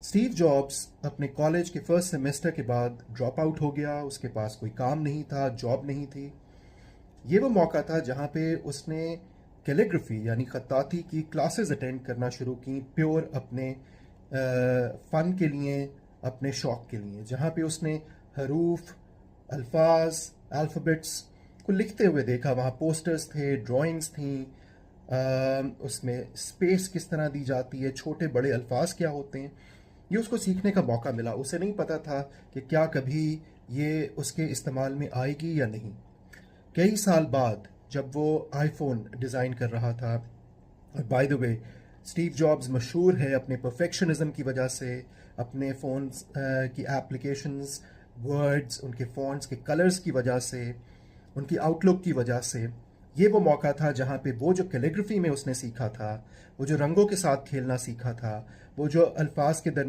Steve jobs अपने college के first semester के बाद ड्रॉप आउट हो गया। उसके पास कोई काम नहीं था, जॉब नहीं थी। ये वो मौका था जहाँ पे उसने कैलीग्राफी यानी खत्ताती की क्लासेस अटेंड करना शुरू की, प्योर अपने फ़न के लिए, अपने शौक़ के लिए। जहाँ पे उसने हरूफ, अल्फाज, अल्फ़ाबेट्स को लिखते हुए देखा। वहाँ पोस्टर्स थे, ड्राइंग्स थी, उसमें स्पेस किस तरह दी जाती है, छोटे बड़े अल्फाज क्या होते हैं, ये उसको सीखने का मौका मिला। उसे नहीं पता था कि क्या कभी ये उसके इस्तेमाल में आएगी या नहीं। कई साल बाद जब वो आईफोन डिज़ाइन कर रहा था, और by the way Steve jobs मशहूर है अपने परफेक्शनिज्म की वजह से, अपने फ़ोन्स की एप्लीकेशंस, वर्ड्स, उनके फ़ॉन्ट्स के कलर्स की वजह से, उनकी आउटलुक की वजह से। ये वो मौका था जहाँ पे वो जो कैलीग्राफी में उसने सीखा था, वो जो रंगों के साथ खेलना सीखा था, वो जो अल्फाज के